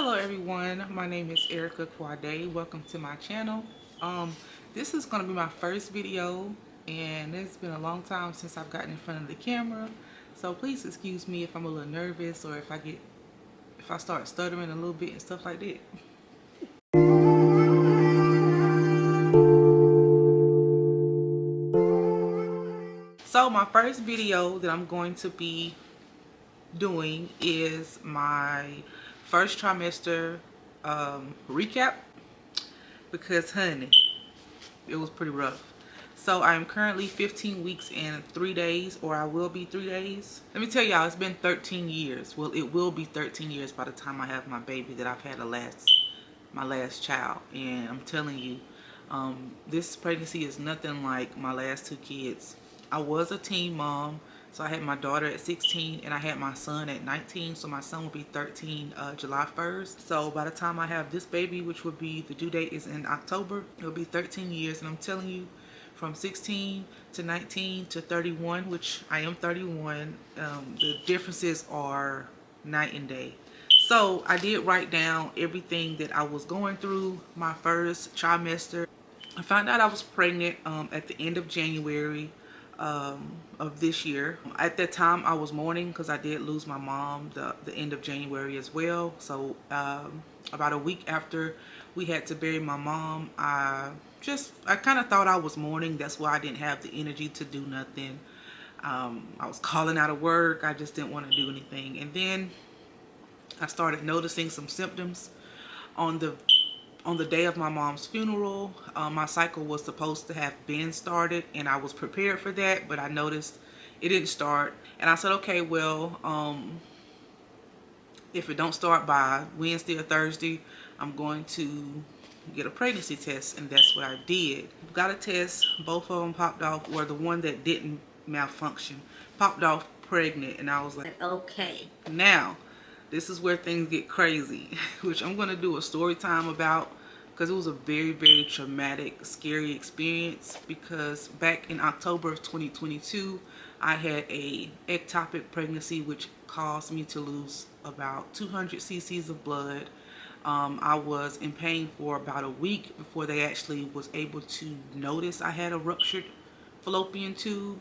Hello everyone, my name is Erica Quade. Welcome to my channel. This is going to be my first video, and it's been a long time since I've gotten in front of the camera, so please excuse me if I'm a little nervous or if I start stuttering a little bit and stuff like that. So my first video that I'm going to be doing is my first trimester recap, because honey, it was pretty rough. So I'm currently 15 weeks and 3 days, or I will be 3 days. Let me tell y'all, it's been 13 years. Well, it will be 13 years by the time I have my baby that I've had my last child. And I'm telling you, this pregnancy is nothing like my last 2 kids. I was a teen mom, so I had my daughter at 16 and I had my son at 19. So my son will be 13 July 1st. So by the time I have this baby, which will be, the due date is in October, it'll be 13 years. And I'm telling you, from 16 to 19 to 31, which I am 31, the differences are night and day. So I did write down everything that I was going through my first trimester. I found out I was pregnant at the end of January of this year. At that time I was mourning because I did lose my mom the end of January as well. So about a week after we had to bury my mom, I kind of thought I was mourning. That's why I didn't have the energy to do nothing. I was calling out of work. I just didn't want to do anything. And then I started noticing some symptoms on the day of my mom's funeral. My cycle was supposed to have been started, and I was prepared for that, but I noticed it didn't start. And I said, okay, well, if it don't start by Wednesday or Thursday, I'm going to get a pregnancy test. And that's what I did. Got a test. Both of them popped off, or the one that didn't malfunction popped off pregnant. And I was like, okay, now this is where things get crazy, which I'm going to do a story time about, because it was a very, very traumatic, scary experience. Because back in October of 2022, I had a ectopic pregnancy, which caused me to lose about 200 cc's of blood. I was in pain for about a week before they actually was able to notice I had a ruptured fallopian tube.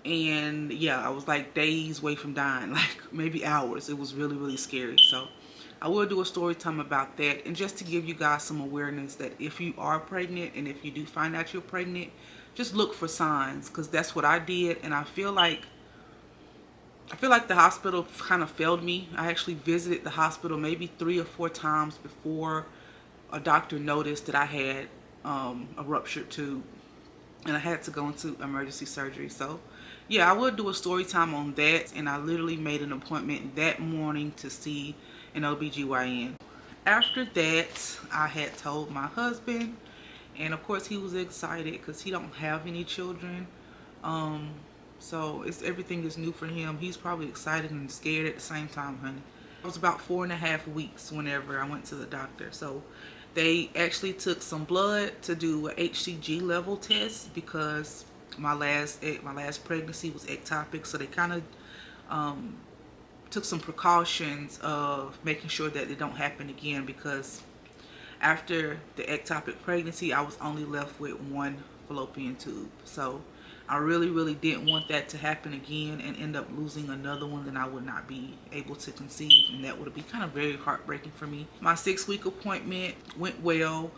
And yeah, I was like days away from dying, like maybe hours. It was really, really scary. So I will do a story time about that, and just to give you guys some awareness that if you are pregnant and if you do find out you're pregnant, just look for signs, because that's what I did. And I feel like the hospital kind of failed me. I actually visited the hospital maybe 3 or 4 times before a doctor noticed that I had a ruptured tube, and I had to go into emergency surgery. So yeah, I will do a story time on that. And I literally made an appointment that morning to see an OBGYN. After that, I had told my husband, and of course he was excited because he don't have any children. So everything is new for him. He's probably excited and scared at the same time, honey. It was about 4.5 weeks whenever I went to the doctor. So they actually took some blood to do a HCG level test, because my last pregnancy was ectopic. So they kind of took some precautions of making sure that it don't happen again, because after the ectopic pregnancy I was only left with 1 fallopian tube. So I really, really didn't want that to happen again and end up losing another one. Then I would not be able to conceive, and that would be kind of very heartbreaking for me. My 6-week appointment went well.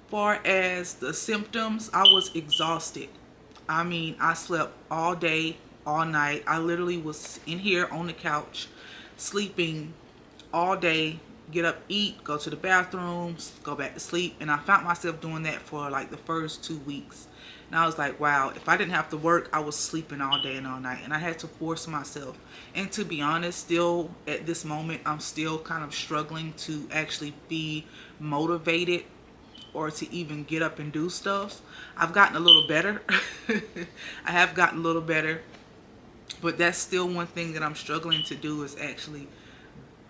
Far as the symptoms, I was exhausted. I mean, I slept all day, all night. I literally was in here on the couch sleeping all day. Get up, eat, go to the bathroom, go back to sleep. And I found myself doing that for like the first 2 weeks. And I was like, wow, if I didn't have to work, I was sleeping all day and all night. And I had to force myself. And to be honest, still at this moment, I'm still kind of struggling to actually be motivated or to even get up and do stuff. I've gotten a little better. I have gotten a little better. But that's still one thing that I'm struggling to do, is actually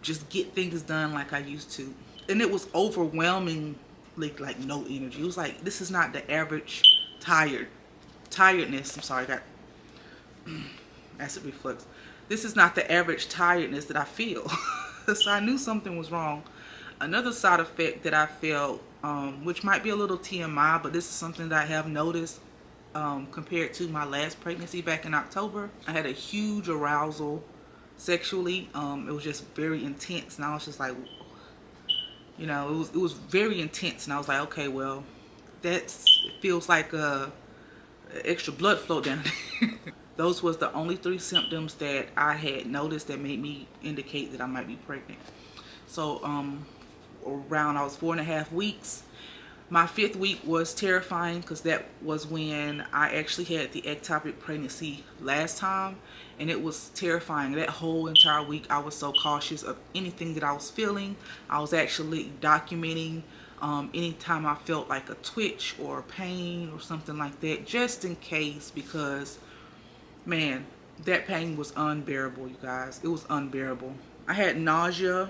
just get things done like I used to. And it was overwhelmingly like no energy. It was like, this is not the average tiredness. I'm sorry, I got acid reflux. This is not the average tiredness that I feel. So I knew something was wrong. Another side effect that I felt, which might be a little TMI, but this is something that I have noticed compared to my last pregnancy back in October. I had a huge arousal sexually. It was just very intense, and I was just like, you know, it was very intense, and I was like, okay, well, it feels like extra blood flow down there. Those was the only 3 symptoms that I had noticed that made me indicate that I might be pregnant. So around I was 4.5 weeks. My 5th week was terrifying because that was when I actually had the ectopic pregnancy last time, and it was terrifying. That whole entire week I was so cautious of anything that I was feeling. I was actually documenting anytime I felt like a twitch or pain or something like that, just in case, because man, that pain was unbearable, you guys. It was unbearable. I had nausea.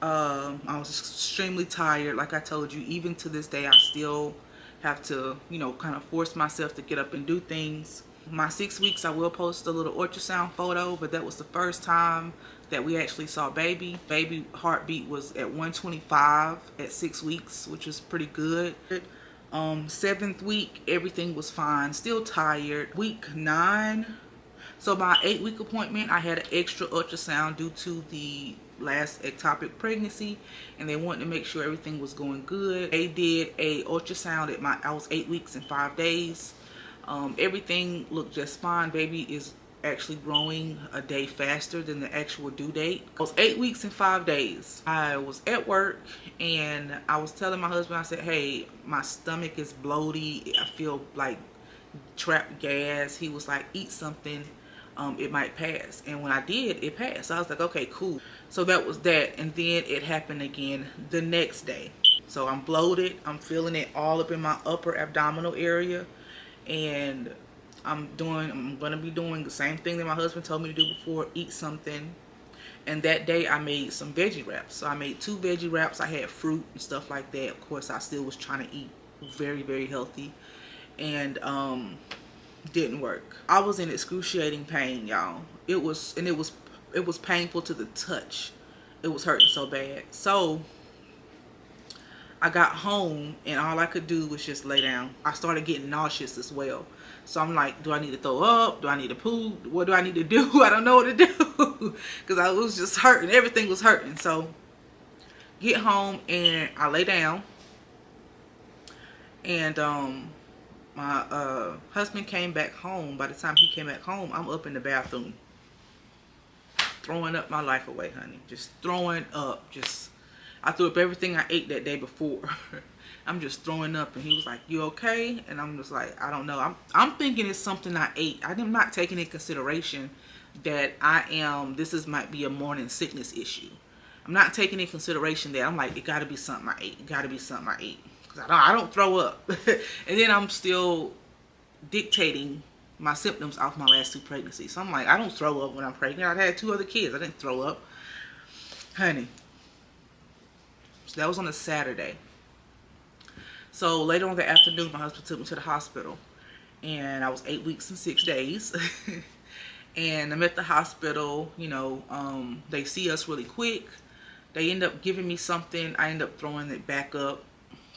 I was extremely tired. Like I told you, even to this day, I still have to, you know, kind of force myself to get up and do things. My 6 weeks, I will post a little ultrasound photo, but that was the first time that we actually saw baby. Baby heartbeat was at 125 at 6 weeks, which was pretty good. 7th week, everything was fine. Still tired. Week 9. So my 8-week appointment, I had an extra ultrasound due to the last ectopic pregnancy, and they wanted to make sure everything was going good. They did a ultrasound at I was 8 weeks and 5 days. Everything looked just fine. Baby is actually growing a day faster than the actual due date. I was 8 weeks and 5 days. I was at work and I was telling my husband, I said, hey, my stomach is bloated. I feel like trapped gas. He was like, eat something. It might pass. And when I did, it passed. So I was like, okay, cool. So that was that. And then it happened again the next day. So I'm bloated. I'm feeling it all up in my upper abdominal area. And I'm going to be doing the same thing that my husband told me to do before, eat something. And that day I made some veggie wraps. So I made 2 veggie wraps. I had fruit and stuff like that. Of course, I still was trying to eat very, very healthy. And didn't work. I was in excruciating pain, y'all. It was painful to the touch. It was hurting so bad. So I got home and all I could do was just lay down. I started getting nauseous as well. So I'm like, do I need to throw up? Do I need to poop? What do I need to do? I don't know what to do. Because I was just hurting. Everything was hurting. So get home and I lay down. And my husband came back home. By the time he came back home, I'm up in the bathroom throwing up my life away, honey. Just throwing up. I threw up everything I ate that day before. I'm just throwing up, and he was like, you okay? And I'm just like, I don't know. I'm thinking it's something I ate. I'm not taking into consideration that this might be a morning sickness issue. I'm not taking into consideration that I'm like, it gotta be something I ate. It gotta be something I ate. Because I don't throw up. And then I'm still dictating my symptoms off my last 2 pregnancies. So I'm like, I don't throw up when I'm pregnant. I had 2 other kids. I didn't throw up. Honey. So that was on a Saturday. So later on in the afternoon, my husband took me to the hospital. And I was 8 weeks and 6 days. And I'm at the hospital, you know, they see us really quick. They end up giving me something. I end up throwing it back up.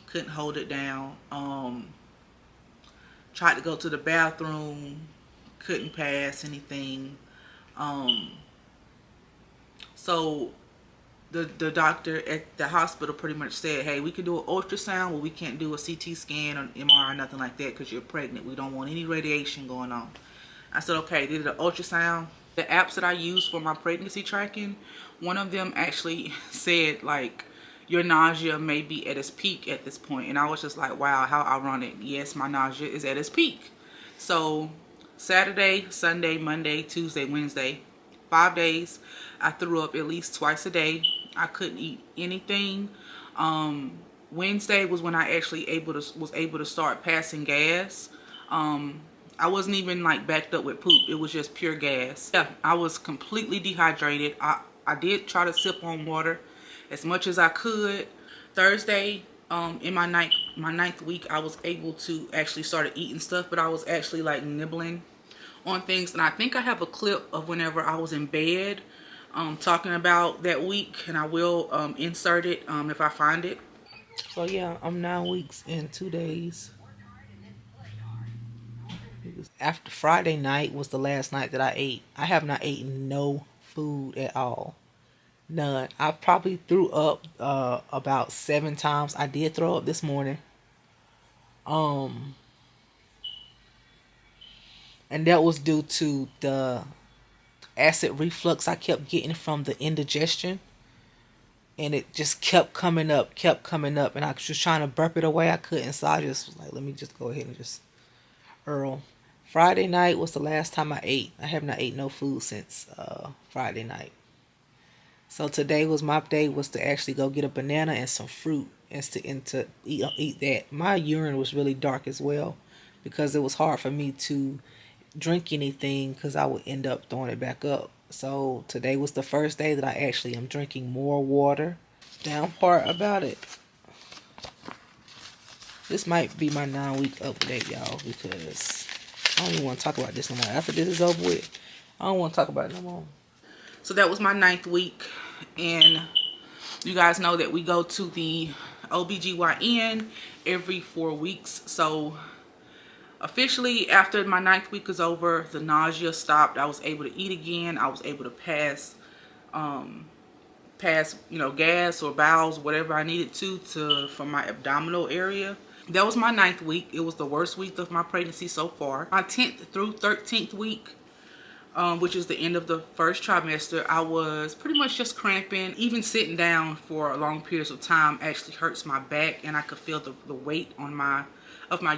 Couldn't hold it down. Tried to go to the bathroom. Couldn't pass anything. So the doctor at the hospital pretty much said, hey, we can do an ultrasound, but we can't do a CT scan or MRI, nothing like that, because you're pregnant. We don't want any radiation going on. I said, okay. They did an ultrasound. The apps that I use for my pregnancy tracking, one of them actually said, like, your nausea may be at its peak at this point. And I was just like, wow, how ironic. Yes, my nausea is at its peak. So Saturday, Sunday, Monday, Tuesday, Wednesday, 5 days, I threw up at least twice a day. I couldn't eat anything. Wednesday was when I actually was able to start passing gas. I wasn't even like backed up with poop. It was just pure gas. Yeah, I was completely dehydrated. I did try to sip on water as much as I could. Thursday, in my ninth week, I was able to actually start eating stuff, but I was actually like nibbling on things. And I think I have a clip of whenever I was in bed. talking about that week, and I will insert it if I find it. So yeah, I'm 9 weeks and 2 days. After Friday night was the last night that I ate. I have not eaten no food at all. None. I probably threw up about 7 times. I did throw up this morning. And that was due to the acid reflux I kept getting from the indigestion. And it just kept coming up, and I was just trying to burp it away. I couldn't, so I just was like, let me just go ahead and just Earl. Friday night was the last time I ate. I have not ate no food since Friday night. So today was my day, was to actually go get a banana and some fruit and to eat that. My urine was really dark as well because it was hard for me to drink anything because I would end up throwing it back up. So today was the first day that I actually am drinking more water. Down part about it. This might be my 9-week update, y'all, because I don't even want to talk about this no more. After this is over with, I don't want to talk about it no more. So that was my 9th week, and you guys know that we go to the OBGYN every 4 weeks. So officially, after my 9th week is over, the nausea stopped. I was able to eat again. I was able to pass gas or bowels, whatever I needed to from my abdominal area. That was my 9th week. It was the worst week of my pregnancy so far. My 10th through 13th week, which is the end of the first trimester, I was pretty much just cramping. Even sitting down for long periods of time actually hurts my back, and I could feel the weight on my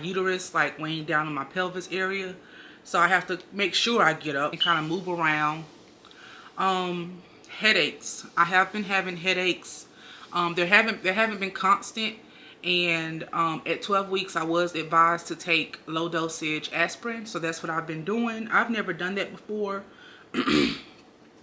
uterus like weighing down on my pelvis area. So I have to make sure I get up and kind of move around. Headaches. I have been having headaches. They haven't been constant. And at 12 weeks, I was advised to take low dosage aspirin. So that's what I've been doing. I've never done that before.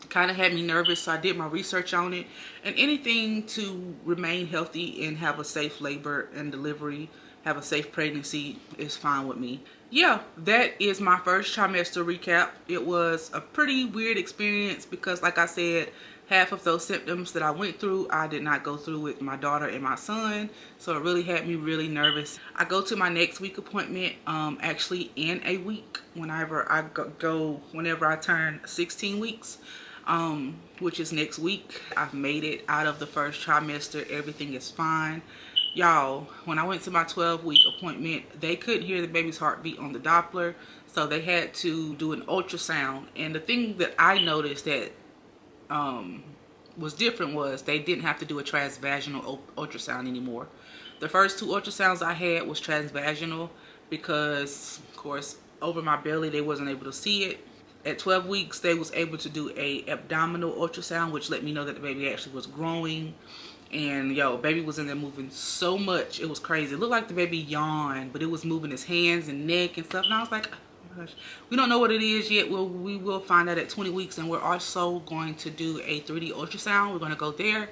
Kind of had me nervous, so I did my research on it. And anything to remain healthy and have a safe labor and delivery, have a safe pregnancy is fine with me. Yeah, that is my first trimester recap. It was a pretty weird experience because, like I said, half of those symptoms that I went through, I did not go through with my daughter and my son. So it really had me really nervous. I go to my next week appointment actually in a week whenever I turn 16 weeks, which is next week. I've made it out of the first trimester. Everything is fine. Y'all, when I went to my 12-week appointment, they couldn't hear the baby's heartbeat on the Doppler, so they had to do an ultrasound. And the thing that I noticed that was different was they didn't have to do a transvaginal ultrasound anymore. The first 2 ultrasounds I had was transvaginal because, of course, over my belly they wasn't able to see it. At 12 weeks, they was able to do a abdominal ultrasound, which let me know that the baby actually was growing. And yo, baby was in there moving so much. It was crazy. It looked like the baby yawned, but it was moving his hands and neck and stuff. And I was like, oh my gosh, we don't know what it is yet. Well, we will find out at 20 weeks. And we're also going to do a 3D ultrasound. We're going to go there.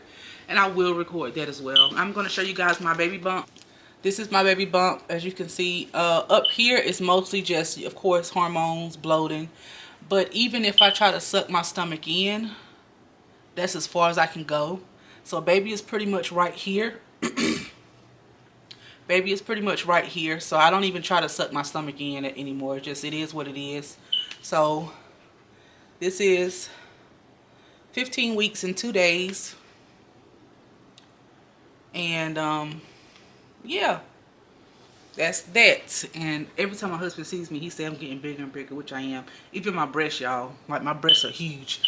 And I will record that as well. I'm going to show you guys my baby bump. This is my baby bump. As you can see, up here is mostly just, of course, hormones, bloating. But even if I try to suck my stomach in, that's as far as I can go. So baby is pretty much right here. Baby is pretty much right here. So I don't even try to suck my stomach in anymore. It is what it is. So this is 15 weeks and 2 days. And yeah, that's that. And every time my husband sees me, he says I'm getting bigger and bigger, which I am. Even my breasts, y'all. Like, my breasts are huge.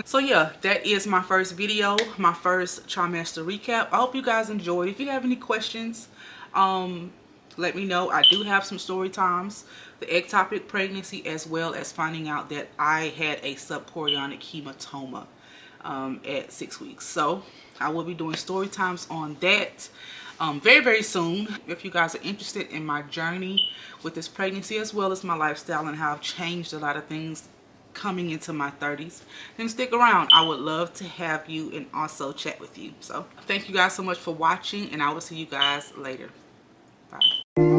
So yeah, that is my first video, my first trimester recap. I hope you guys enjoyed. If you have any questions, let me know. I do have some story times, the ectopic pregnancy, as well as finding out that I had a subchorionic hematoma at 6 weeks. So I will be doing story times on that very, very soon. If you guys are interested in my journey with this pregnancy, as well as my lifestyle and how I've changed a lot of things coming into my 30s, then stick around. I would love to have you and also chat with you. So thank you guys so much for watching, and I will see you guys later. Bye.